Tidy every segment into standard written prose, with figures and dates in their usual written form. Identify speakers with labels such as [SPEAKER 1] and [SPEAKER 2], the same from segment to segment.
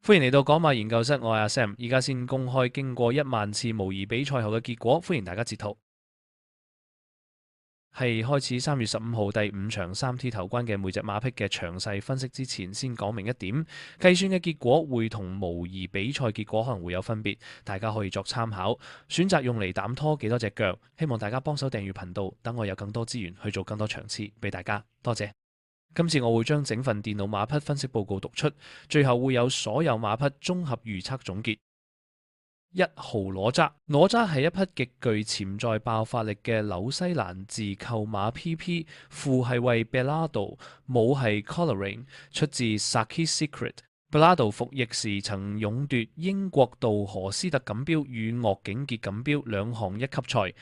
[SPEAKER 1] 歡迎嚟到港馬研究室，我係阿 Sam，依家先公開經過1萬次模擬比賽後嘅結果，歡迎大家截圖。係開始3月15號第5場3T 頭關嘅每隻馬匹嘅詳細分析之前，先講明一點，計算嘅結果會同模擬比賽結果可能會有分別，大家可以作參考，選擇用嚟膽拖幾多隻腳。希望大家幫手訂閱頻道，等我有更多資源去做更多場次俾大家，多謝。今次我會將整份電腦馬匹分析報告讀出，最後會有所有馬匹綜合預測總結。1號裸渣，裸渣係一匹極具潛在爆發力嘅紐西蘭自購馬 PP， 父係為 Bellado， 母係 Coleraine， 出自 Saki Secret。Bellado 服役時曾勇奪英國杜荷斯特錦標與岳景傑錦標2項一級賽。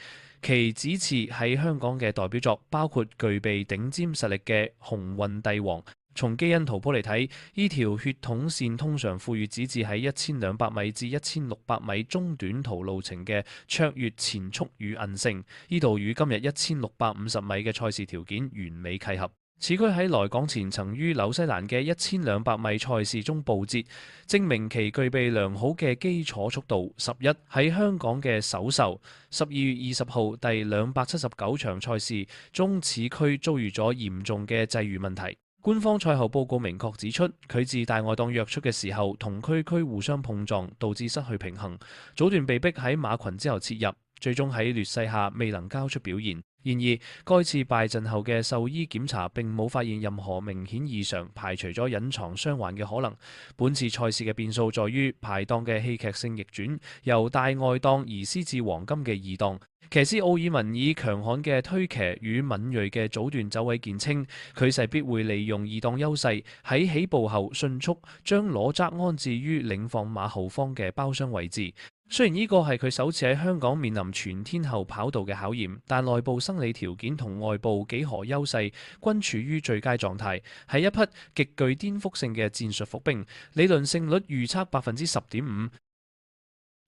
[SPEAKER 1] 其子嗣喺香港嘅代表作包括具備頂尖實力嘅鴻運帝王。從基因圖譜嚟睇，呢條血統線通常賦予子嗣喺1200米至1600米中短途路程嘅卓越前速與韌性，呢度與今日1650米嘅賽事條件完美契合。此駒喺來港前曾於紐西蘭嘅1200米賽事中報捷，證明其具備良好嘅基礎速度。11喺香港嘅首秀，12月20號第279場賽事中，此駒遭遇咗嚴重嘅際遇問題。官方賽後報告明確指出，佢自大外檔躍出嘅時候，同區互相碰撞，導致失去平衡，早段被逼喺馬群之後切入，最終喺劣勢下未能交出表現。然而，該次敗陣後嘅獸醫檢查並冇發現任何明顯異常，排除咗隱藏傷患嘅可能。本次賽事嘅變數在於排檔嘅戲劇性逆轉，由大外檔移師至黃金嘅二檔。騎師奧爾文以強悍嘅推騎與敏銳嘅早段走位見稱，佢勢必會利用二檔優勢，喺起步後迅速將裸渣安置於領放馬後方嘅包廂位置。雖然呢個係佢首次喺香港面臨全天候跑道嘅考驗，但內部生理條件同外部幾何優勢均處於最佳狀態，係一匹極具顛覆性嘅戰術伏兵。理論勝率預測10.5%。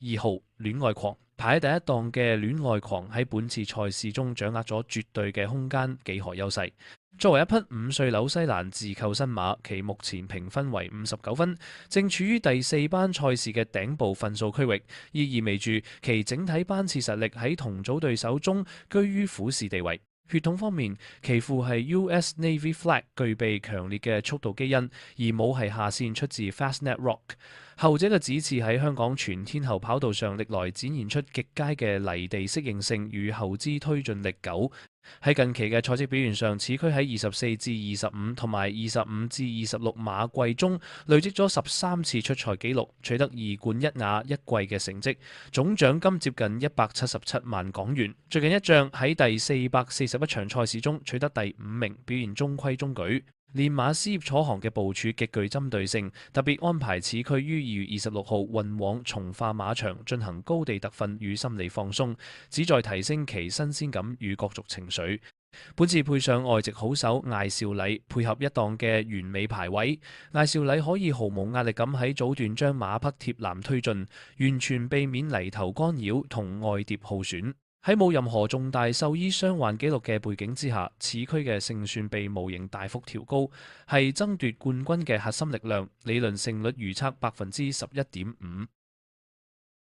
[SPEAKER 1] 2號戀愛狂，排喺第一檔嘅戀愛狂喺本次賽事中掌握咗絕對嘅空間幾何優勢。作為一匹5歲紐西蘭自購新馬，其目前評分為59分，正處於第4班賽事嘅頂部分數區域，意味住其整體班次實力喺同組對手中居於虎視地位。血統方面，其父係 US Navy Flag， 具備強烈嘅速度基因，而母係下線出自 Fastnet Rock。後者嘅子嗣喺香港全天候跑道上歷來展現出極佳嘅泥地適應性與後肢推進歷久。喺近期嘅賽績表現上，此區喺24至25同埋25至26馬季中累積咗13次出賽紀錄，取得2冠1亞1季嘅成績，總獎金接近177萬港元。最近一仗喺第441場賽事中取得第5名，表現中規中矩。練馬師葉楚航嘅部署極具針對性，特別安排此區於2月26號運往從化馬場進行高地特訓與心理放鬆，旨在提升其新鮮感與角逐情緒。本次配上外籍好手艾少禮，配合一檔嘅完美排位，艾少禮可以毫無壓力咁喺早段將馬匹貼欄推進，完全避免泥頭干擾同外碟耗損。喺冇任何重大獸醫傷患記錄嘅背景之下，此區嘅勝算被無形大幅調高，係爭奪冠軍嘅核心力量。理論勝率預測11.5%。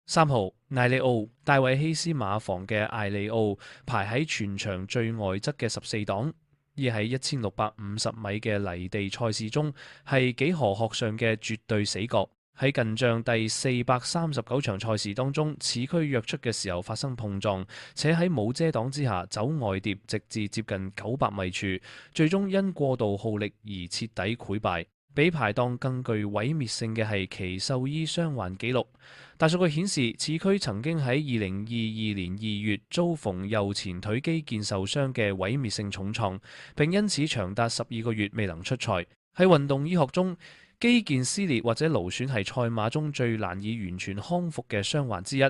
[SPEAKER 1] 3號艾利奧，戴維希斯馬房嘅艾利奧排喺全場最外側嘅14檔，而喺1650米嘅泥地賽事中係幾何學上嘅絕對死角。喺近仗第439場賽事當中，此區躍出嘅時候發生碰撞，且喺冇遮擋之下走外碟，直至接近900米處，最終因過度耗力而徹底潰敗。比排檔更具毀滅性嘅係其獸醫傷患記錄。大數據顯示，此區曾經喺2022年2月遭逢右前腿肌腱受傷嘅毀滅性重創，並因此長達12個月未能出賽。喺運動醫學中，肌腱撕裂或者勞損係賽馬中最難以完全康復嘅傷患之一。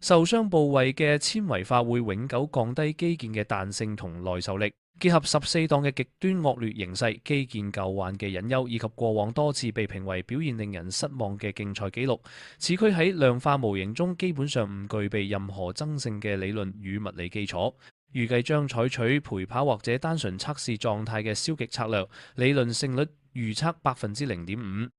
[SPEAKER 1] 受傷部位嘅纖維化會永久降低肌腱嘅彈性同耐受力。結合14檔嘅極端惡劣形勢、肌腱舊患嘅隱憂，以及過往多次被評為表現令人失望嘅競賽紀錄，此區喺量化模型中基本上唔具備任何爭勝嘅理論與物理基礎。預計將採取陪跑或者單純測試狀態嘅消極策略，理論勝率預測0.5%。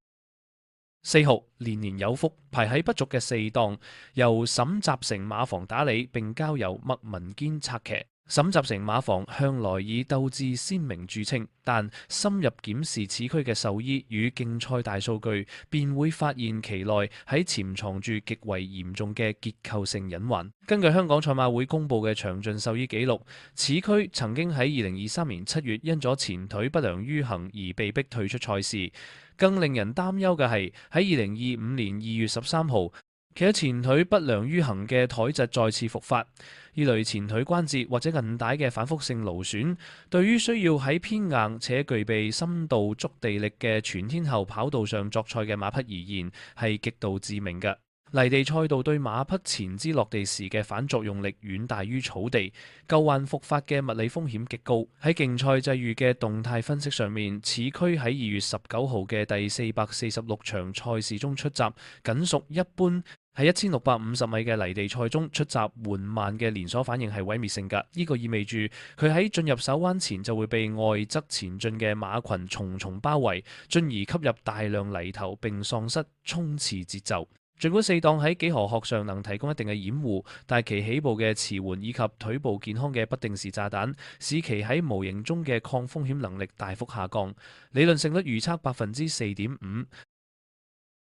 [SPEAKER 1] 4號年年有福排喺不俗嘅4檔，由沈集成馬房打理，並交由麥文堅策騎。沈集成馬房向來以鬥志鮮明著稱，但深入檢視此區嘅獸醫與競賽大數據，便會發現其內喺潛藏住極為嚴重嘅結構性隱患。根據香港賽馬會公佈嘅詳盡獸醫記錄，此區曾經喺2023年7月因咗前腿不良於行而被逼退出賽事。更令人擔憂嘅係喺2025年2月13號，其前腿不良於行嘅腿疾再次復發。呢類前腿關節或者韌帶嘅反覆性勞損，對於需要喺偏硬且具備深度觸地力嘅全天候跑道上作賽嘅馬匹而言，係極度致命嘅。泥地賽道對馬匹前肢落地時嘅反作用力遠大於草地，舊患復發嘅物理風險極高。喺競賽際遇嘅動態分析上面，此區喺2月19號嘅第446場賽事中出閘，僅屬一般。喺1650米嘅泥地賽中出閘緩慢嘅連鎖反應係毀滅性㗎，呢個意味住佢喺進入手彎前就會被外側前進嘅馬群重重包圍，進而吸入大量泥頭並喪失衝刺節奏。儘管4檔喺幾何學上能提供一定嘅掩護，但其起步嘅遲緩以及腿部健康嘅不定時炸彈，使其喺模型中嘅抗風險能力大幅下降。理論勝率預測4.5%。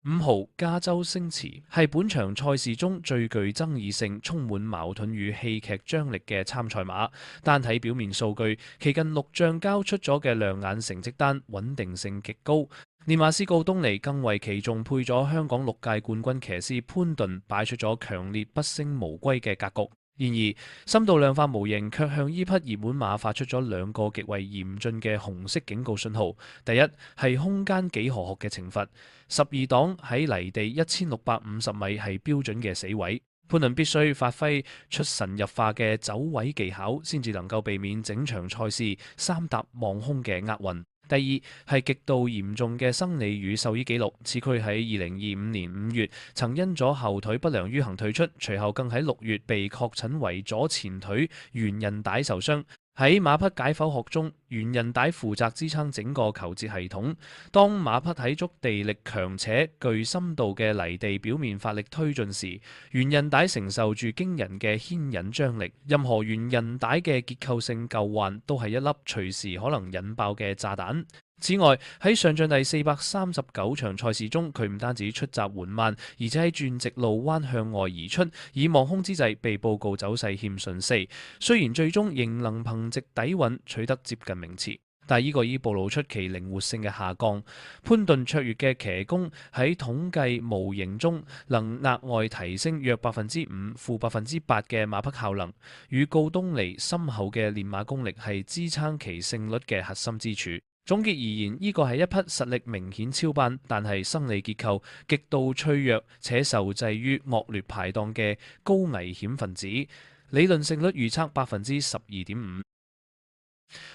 [SPEAKER 1] 5號加州星馳係本場賽事中最具爭議性、充滿矛盾與戲劇張力嘅參賽馬。單睇表面數據，其近6仗交出咗嘅亮眼成績單穩定性極高。練馬師告東尼更為其重配咗香港6屆冠軍騎師潘頓，擺出咗強烈不勝無歸嘅格局。然而，深度量化模型卻向呢匹熱門馬發出咗2個極為嚴峻嘅紅色警告信號。第一係空間幾何學嘅懲罰，12檔喺泥地1650米係標準嘅死位，潘頓必須發揮出神入化嘅走位技巧，先至能夠避免整場賽事3踏望空嘅厄運。第二係極度嚴重嘅生理與獸醫記錄，此區喺2025年5月曾因咗後腿不良於行退出，隨後更喺6月被確診為左前腿圓韌帶受傷。喺馬匹解剖學中，圓韌帶負責支撐整個求節系統。當馬匹喺觸地力強且具深度嘅泥地表面發力推進時，圓韌帶承受住驚人嘅牽引張力。任何圓韌帶嘅結構性舊患都係一粒隨時可能引爆嘅炸彈。此外，喺上仗第439場賽事中，佢唔單止出閘緩慢，而且喺轉直路彎向外而出，以望空之際被報告走勢欠順4。雖然最終仍能憑藉底蘊取得接近名次，但呢個已暴露出其靈活性嘅下降。潘頓卓越嘅騎功喺統計模型中能額外提升約5%負8%嘅馬匹效能，與告東尼深厚嘅練馬功力係支撐其勝率嘅核心之處。總結而言，呢個係一匹實力明顯超班，但係生理結構極度脆弱且受制於惡劣排檔嘅高危險分子。理論勝率預測12.5%。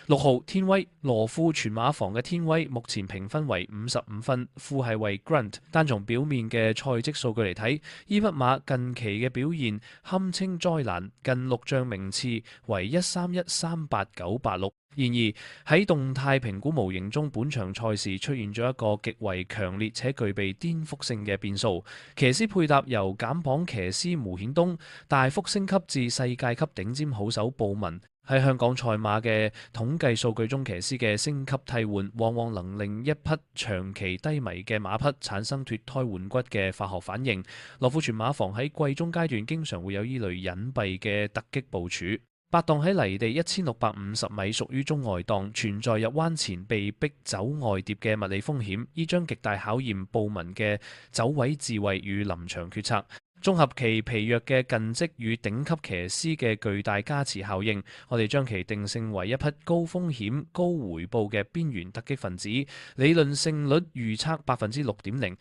[SPEAKER 1] 6號天威羅富全馬房嘅天威目前評分為55分，副係為 Grunt。單從表面嘅賽績數據嚟睇，呢匹馬近期嘅表現堪稱災難，近6仗名次為131、38986。然而喺動態評估模型中，本場賽事出現咗一個極為強烈且具備顛覆性嘅變數。騎師配搭由減磅騎師毛顯東大幅升級至世界級頂尖好手布文。喺香港賽馬嘅統計數據中，騎師嘅升級替換往往能令一匹長期低迷嘅馬匹產生脫胎換骨嘅化學反應。羅富全馬房喺季中階段經常會有呢類隱蔽嘅突擊部署。8檔喺泥地1650米屬於中外檔，存在入彎前被逼走外碟嘅物理風險，呢將極大考驗布文嘅走位智慧與臨場決策。綜合其疲弱嘅近績與頂級騎師嘅巨大加持效應，我哋將其定性為一匹高風險高回報嘅邊緣突擊分子。理論勝率預測6.0%。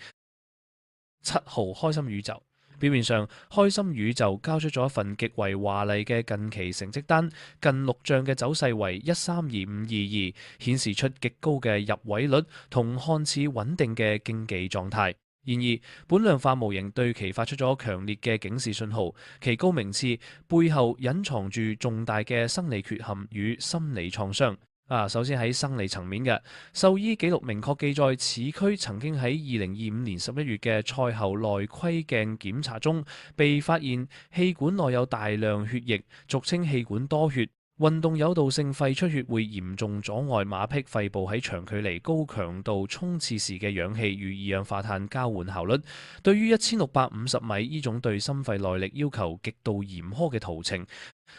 [SPEAKER 1] 7號開心宇宙。表面上，開心宇宙交出咗一份極為華麗嘅近期成績單，近6仗嘅走勢為132522，顯示出極高嘅入位率同看似穩定嘅競技狀態。然而，本量化模型對其發出咗強烈嘅警示信號，其高名次背後隱藏住重大嘅生理缺陷與心理創傷。首先喺生理層面嘅獸醫記錄明確記載，此區曾經喺2025年11月嘅賽後內窺鏡檢查中，被發現氣管內有大量血液，俗稱氣管多血。運動誘導性肺出血會嚴重阻礙馬匹肺部喺長距離高強度衝刺時嘅氧氣與二氧化碳交換效率。對於1650米呢種對心肺耐力要求極度嚴苛嘅途程，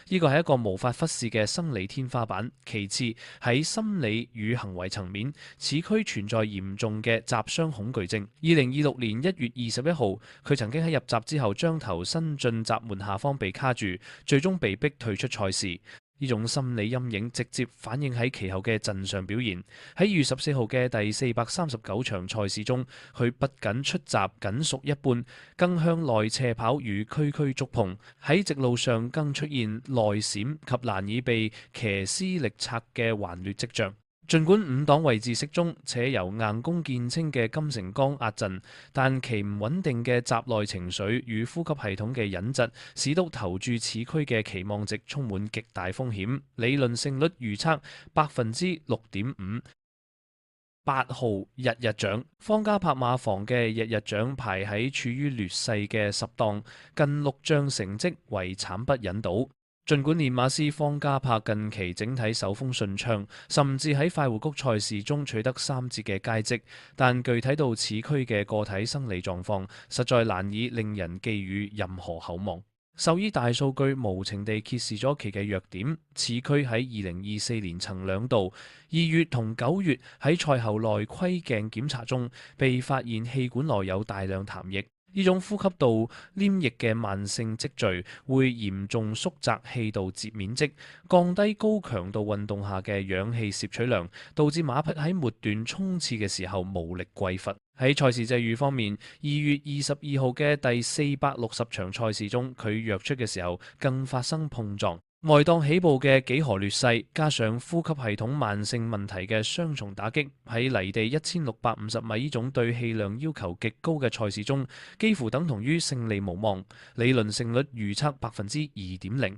[SPEAKER 1] 呢個係一個無法忽視嘅生理天花板。其次喺心理與行為層面，此區存在嚴重嘅閘傷恐懼症。2026年1月21號，佢曾經喺入閘之後將頭伸進閘門下方被卡住，最終被逼退出賽事。呢種心理陰影直接反映喺其後嘅陣上表現。喺2月14號嘅第439場賽事中，佢不僅出閘僅屬一半，更向內斜跑與區觸碰。喺直路上更出現內閃及難以被騎師力拆嘅頑劣跡象。儘管五檔位置適中，且由硬功見稱嘅金城剛壓陣，但其唔穩定嘅閘內情緒與呼吸系統嘅隱疾，使得投注此區嘅期望值充滿極大風險。理論勝率預測6.5%。8號日日獎，方嘉柏馬房嘅日日獎排喺處於劣勢嘅10檔，近6仗成績為慘不忍睹。儘管練馬師方嘉柏近期整體手風順暢，甚至喺快活谷賽事中取得3節嘅佳績，但具體到此區嘅個體生理狀況，實在難以令人寄予任何厚望。獸醫大數據無情地揭示咗其嘅弱點。此區喺2024年曾2度2月同9月喺賽後內窺鏡檢查中，被發現氣管內有大量痰液。呢種呼吸道黏液嘅慢性積聚會嚴重縮窄氣道截面積，降低高強度運動下嘅氧氣攝取量，導致馬匹喺末段衝刺嘅時候無力匱乏。喺賽事際遇方面，2月22號嘅第460場賽事中，佢躍出嘅時候更發生碰撞。外檔起步嘅幾何劣勢，加上呼吸系統慢性問題嘅雙重打擊，喺泥地1650米呢種對氣量要求極高嘅賽事中，幾乎等同於勝利無望。理論勝率預測2.0%。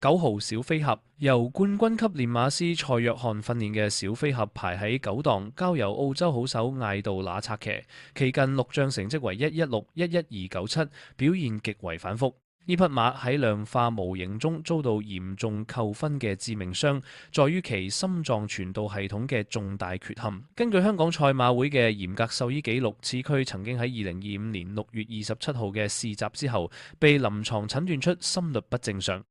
[SPEAKER 1] 9號小飛俠，由冠軍級練馬師蔡約翰訓練嘅小飛俠排喺9檔，交由澳洲好手艾杜那策騎，其近6仗成績為116、11297，表現極為反覆。呢匹馬喺量化模型中遭到嚴重扣分嘅致命傷，在於其心臟傳導系統嘅重大缺陷。根據香港賽馬會嘅嚴格獸醫記錄，此區曾經喺2025年6月27號嘅試閘之後，被臨床診斷出心律不正常。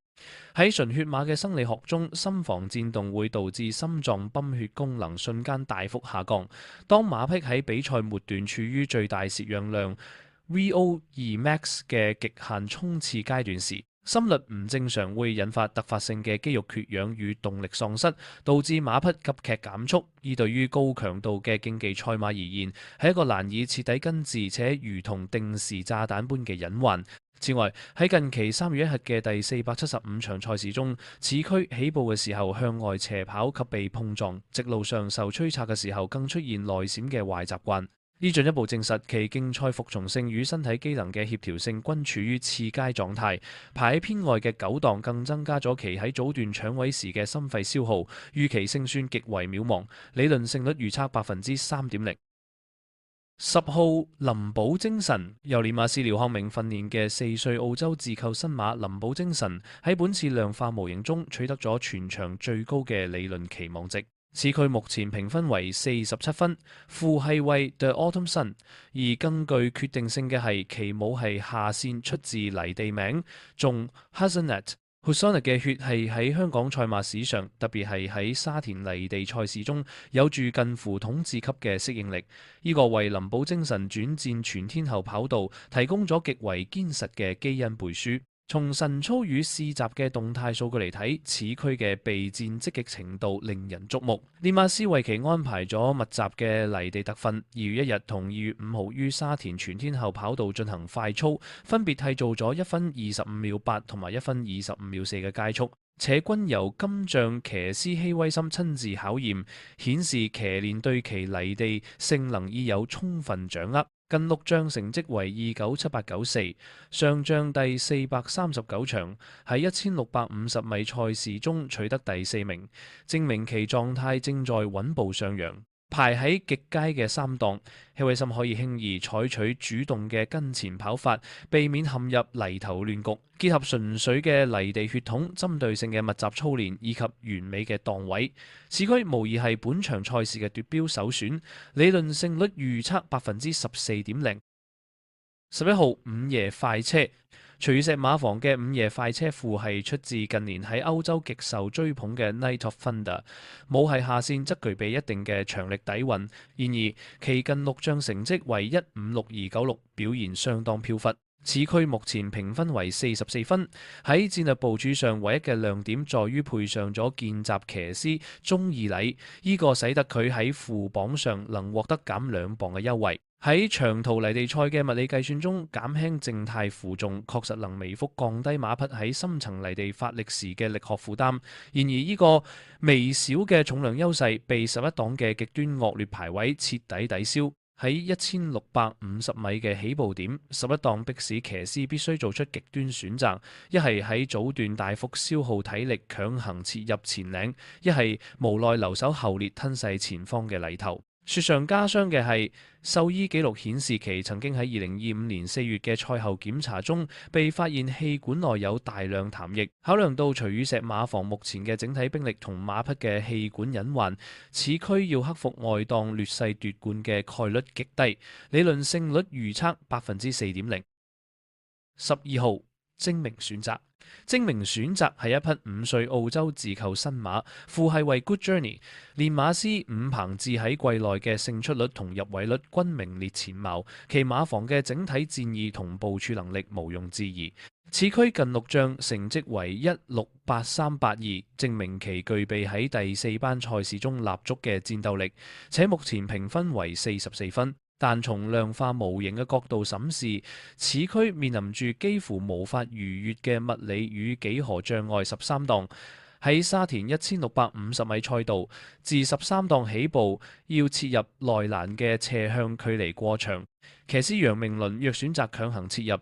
[SPEAKER 1] 喺純血馬嘅生理學中，心房顫動會導致心臟泵血功能瞬間大幅下降。當馬匹喺比賽末段處於最大攝氧量VO2 max 嘅極限衝刺階段時，心律唔正常會引發突發性嘅肌肉缺氧與動力喪失，導致馬匹急劇減速。而對於高強度嘅競技賽馬而言，係一個難以徹底根治且如同定時炸彈般嘅隱患。此外，喺近期3月1日嘅第475場賽事中，此區起步嘅時候向外斜跑及被碰撞，直路上受催策嘅時候更出現內閃嘅壞習慣。呢進一步證實其競賽服從性與身體機能嘅協調性均處於次佳狀態。排喺偏外嘅9檔更增加咗其喺早段搶位時嘅心肺消耗，預期勝算極為渺茫。理論勝率預測3.0%。10號林寶精神，由練馬師廖康明訓練嘅4歲澳洲自購新馬林寶精神，喺本次量化模型中取得咗全場最高嘅理論期望值。此區目前評分為47分，父係為 The Autumn Sun， 而更具決定性嘅係其母係下線出自泥地名，仲 Hazelnet。Husonic 嘅血係喺香港賽馬史上，特別係喺沙田泥地賽事中，有住近乎統治級嘅適應力。呢個為林寶精神轉戰全天候跑道提供咗極為堅實嘅基因背書。從晨操與試閘嘅動態數據嚟睇，此區嘅備戰積極程度令人矚目。練馬師為其安排咗密集嘅泥地特訓，2月1日同2月5號於沙田全天候跑道進行快操，分別締造咗1分25秒8同埋1分25秒4嘅佳速。且均由金將騎師希威森親自考驗，顯示騎練對其泥地性能已有充分掌握。近六將成績為297894，上將第439場，喺1650米賽事中取得第4名，證明其狀態正在穩步上揚。排喺極佳嘅三檔，希威森可以輕易採取主動嘅跟前跑法，避免陷入泥頭亂局。結合純粹嘅泥地血統、針對性嘅密集操練以及完美嘅檔位，此區無疑係本場賽事嘅奪標首選。理論勝率預測14.0%。11號午夜快車。徐雨石馬房嘅午夜快車庫係出自近年喺歐洲極受追捧嘅 Night of Thunder， 母系下線則具備一定嘅長力底蘊，然而其近六仗成績為156296，表現相當飄忽。此區目前評分為44分，喺戰略部署上唯一嘅亮點在於配上咗見習騎師中義禮，呢個使得佢喺副榜上能獲得減2磅嘅優惠。喺長途泥地賽嘅物理計算中，減輕靜態負重確實能微幅降低馬匹喺深層泥地發力時嘅力學負擔。然而呢個微小嘅重量優勢被11檔嘅極端惡劣排位徹底抵消。喺1650米嘅起步點，11檔迫使騎師必須做出極端選擇，一係喺早段大幅消耗體力強行切入前領，一係無奈留守後列吞噬前方嘅泥頭。雪上加霜嘅係，獸醫記錄顯示其曾經喺2025年4月嘅賽後檢查中被發現氣管內有大量痰液。考量到徐雨石馬房目前嘅整體兵力同馬匹嘅氣管隱患，此區要克服外檔劣勢奪冠嘅概率極低，理論勝率預測4.0%。12號精明選擇。精明選擇係一匹5歲澳洲自購新馬，父系為 Good Journey， 練馬師伍鵬志喺季內嘅勝出率同入位率均名列前茅，其馬房嘅整體戰意同部署能力毋庸置疑。此區近六仗成績為168382，證明其具備喺第4班賽事中立足嘅戰鬥力，且目前評分為44分。但從量化模型嘅角度審視，此區面臨住幾乎無法逾越嘅物理與幾何障礙13檔。喺沙田1650米賽道，自13檔起步要切入內欄嘅斜向距離過長，騎師楊明倫若選擇強行切入，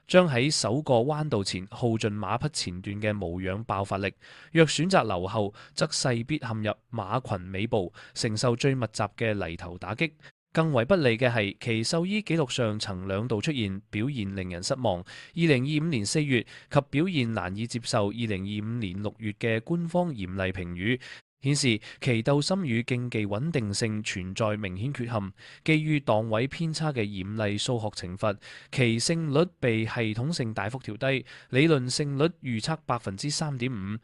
[SPEAKER 1] 將喺首個彎道前耗盡馬匹前段嘅無氧爆發力；若選擇留後，則勢必陷入馬群尾部，承受最密集嘅泥頭打擊。更為不利嘅係，其獸醫記錄上曾2度出現表現令人失望，2025年4月及表現難以接受2025年6月嘅官方嚴厲評語，顯示其鬥心與競技穩定性存在明顯缺陷。基於檔位偏差嘅嚴厲數學懲罰，其勝率被系統性大幅調低，理論勝率預測3.5%。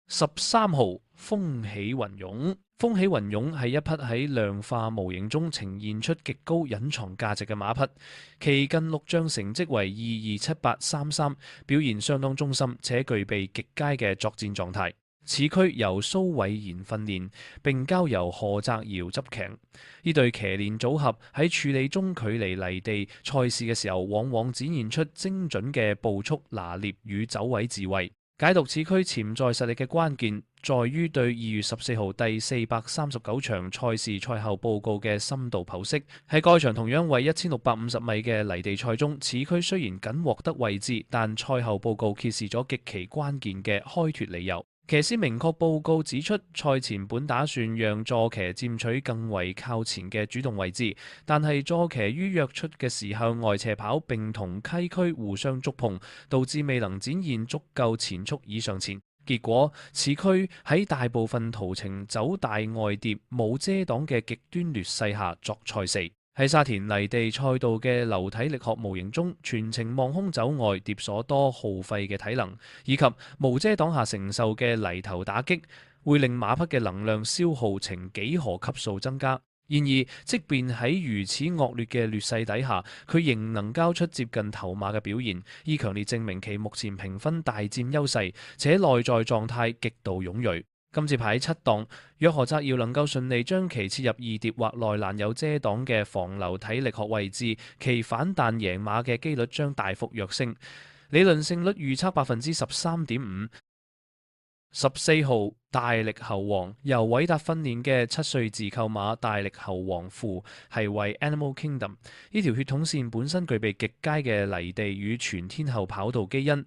[SPEAKER 1] 13號風起雲湧。風起雲湧係一匹喺量化模型中呈現出極高隱藏價值嘅馬匹，其近六仗成績為227833，表現相當忠心且具備極佳嘅作戰狀態。此區由蘇偉賢訓練，並交由何澤堯執騎。呢對騎練組合喺處理中距離泥地賽事嘅時候，往往展現出精準嘅步速拿捏與走位智慧。解讀此區潛在實力嘅關鍵，在於對2月14號第439場賽事賽後報告嘅深度剖析。喺該場同樣為1650米嘅泥地賽中，此區雖然僅獲得位置，但賽後報告揭示咗極其關鍵嘅開脫理由。騎師明確報告指出，賽前本打算讓坐騎佔取更為靠前嘅主動位置，但係坐騎於躍出嘅時候外斜跑並同溪區互相觸碰，導致未能展現足夠前速以上前。結果，此區喺大部分途程走大外碟冇遮擋嘅極端劣勢下作賽4。喺沙田泥地賽道嘅流體力學模型中，全程望空走外碟所多耗費嘅體能，以及無遮擋下承受嘅泥頭打擊，會令馬匹嘅能量消耗呈幾何級數增加。然而，即便喺如此惡劣嘅劣勢底下，佢仍能交出接近頭馬嘅表現，以強烈證明其目前評分大佔優勢，且內在狀態極度勇銳。今次排喺7檔，若何澤堯能夠順利將其切入二碟或內欄有遮擋嘅防流體力學位置，其反彈贏馬嘅機率將大幅躍升。理論勝率預測13.5%。14號大力猴王由韋達訓練嘅7歲自購馬大力猴王父係為 Animal Kingdom 呢條血統線本身具備極佳嘅泥地與全天候跑道基因，然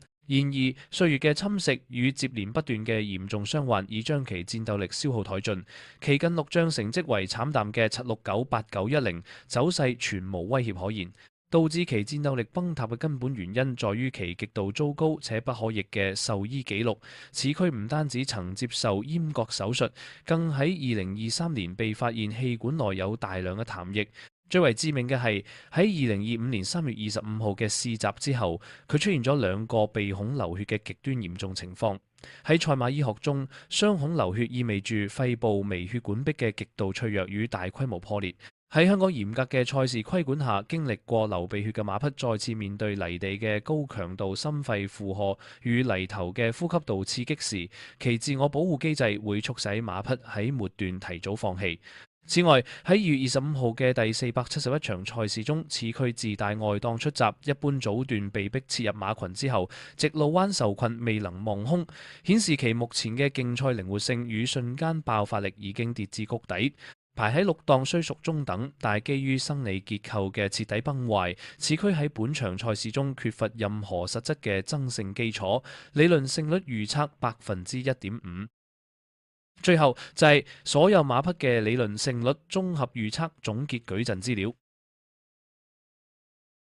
[SPEAKER 1] 而歲月嘅侵蝕與接連不斷嘅嚴重傷患已將其戰鬥力消耗殆盡，其近6仗成績為慘淡嘅769、8910，走勢全無威脅可言。導致其戰鬥力崩塌嘅根本原因，在於其極度糟糕且不可逆嘅獸醫記錄。此區唔單止曾接受閹割手術，更喺2023年被發現氣管內有大量嘅痰液。最為致命嘅係喺2025年3月25號嘅試襲之後，佢出現咗2個鼻孔流血嘅極端嚴重情況。喺賽馬醫學中，雙孔流血意味住肺部微血管壁嘅極度脆弱與大規模破裂。喺香港嚴格嘅賽事規管下，經歷過流鼻血嘅馬匹再次面對泥地嘅高強度心肺負荷與泥頭嘅呼吸道刺激時，其自我保護機制會促使馬匹喺末段提早放棄。此外，喺2月25號嘅第471場賽事中，此區自帶外檔出閘，一般早段被迫切入馬群之後，直路彎受困未能望空，顯示其目前嘅競賽靈活性與瞬間爆發力已經跌至谷底。排喺6檔雖屬中等，但基於生理結構嘅徹底崩壞，此區喺本場賽事中缺乏任何實質嘅爭勝基礎，理論勝率預測1.5%。最後就係所有馬匹嘅理論勝率綜合預測總結矩陣資料。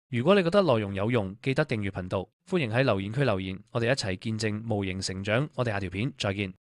[SPEAKER 1] 如果你覺得內容有用，記得訂閱頻道，歡迎喺留言區留言，我哋一齊見證模型成長。我哋下條片再見。